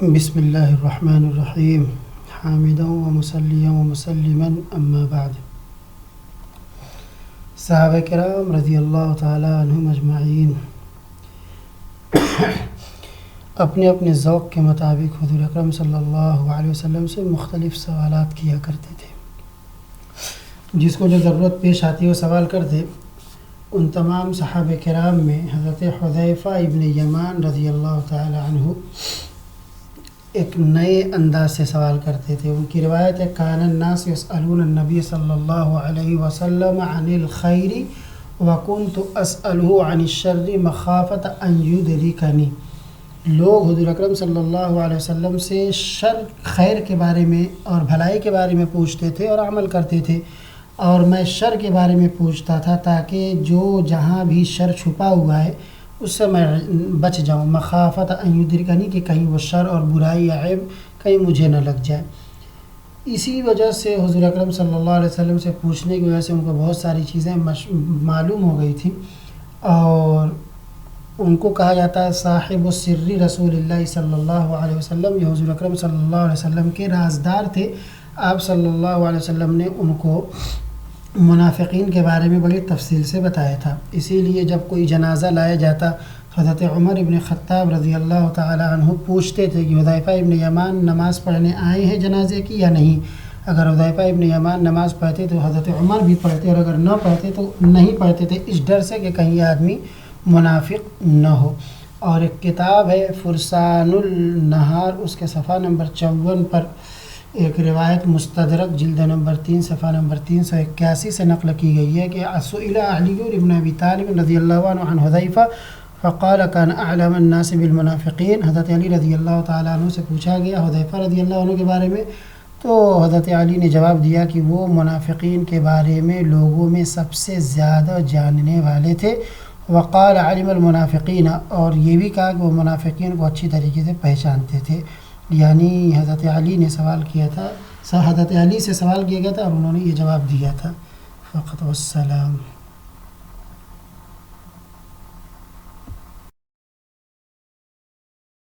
بسم اللہ الرحمن الرحیم حامدا ومصلیا ومسلما اما بعد۔ صحابہ کرام رضی اللہ تعالیٰ عنہم اجمعین اپنے اپنے ذوق کے مطابق حضور اکرم صلی اللہ علیہ وسلم سے مختلف سوالات کیا کرتے تھے۔ جس کو جو ضرورت پیش آتی وہ سوال کرتے۔ ان تمام صحابہ کرام میں حضرت حذیفہ ابن یمان رضی اللہ تعالیٰ عنہ ایک نئے انداز سے سوال کرتے تھے۔ ان کی روایت ہے کان الناس یسألون النبی صلی اللہ علیہ وسلم عن الخیر وکنت اسألہ عن الشر مخافۃ ان یدرکنی۔ لوگ حضور اکرم صلی اللہ علیہ وسلم سے خیر کے بارے میں اور بھلائی کے بارے میں پوچھتے تھے اور عمل کرتے تھے، اور میں شر کے بارے میں پوچھتا تھا تاکہ جو جہاں بھی شر چھپا ہوا ہے اس سے میں بچ جاؤں، مخافت ان یدرکنی کہ کہیں وہ شر اور برائی یا عیب کہیں مجھے نہ لگ جائے۔ اسی وجہ سے حضور اکرم صلی اللہ علیہ وسلم سے پوچھنے کی وجہ سے ان کو بہت ساری چیزیں معلوم ہو گئی تھیں، اور ان کو کہا جاتا ہے صاحب السر رسول اللہ صلی اللہ علیہ وسلم۔ یہ حضور اکرم صلی اللہ علیہ وسلم کے رازدار تھے۔ آپ صلی اللہ علیہ وسلم نے ان کو منافقین کے بارے میں بڑی تفصیل سے بتایا تھا۔ اسی لیے جب کوئی جنازہ لایا جاتا حضرت عمر ابن خطاب رضی اللہ تعالی عنہ پوچھتے تھے کہ حذیفہ ابن یمان نماز پڑھنے آئے ہیں جنازے کی یا نہیں۔ اگر حذیفہ ابن یمان نماز پڑھتے تو حضرت عمر بھی پڑھتے، اور اگر نہ پڑھتے تو نہیں پڑھتے تھے، اس ڈر سے کہ کہیں یہ آدمی منافق نہ ہو۔ اور ایک کتاب ہے فرسان النہار، اس کے صفحہ نمبر 54 پر ایک روایت مستدرک جلد نمبر 3 صفحہ نمبر 381 سے نقل کی گئی ہے کہ سئل علی بن ابی طالب رضی اللہ عنہ عن حذیفہ فقال کان اعلم الناس بالمنافقین۔ حضرت علی رضی اللہ تعالیٰ عنہ سے پوچھا گیا حذیفہ رضی اللہ عنہ کے بارے میں، تو حضرت علی نے جواب دیا کہ وہ منافقین کے بارے میں لوگوں میں سب سے زیادہ جاننے والے تھے۔ وقال علم المنافقین، اور یہ بھی کہا کہ وہ منافقین کو اچھی طریقے سے پہچانتے تھے۔ یعنی حضرت علی نے سوال کیا تھا، حضرت علی سے سوال کیا گیا تھا اور انہوں نے یہ جواب دیا تھا۔ فقط والسلام۔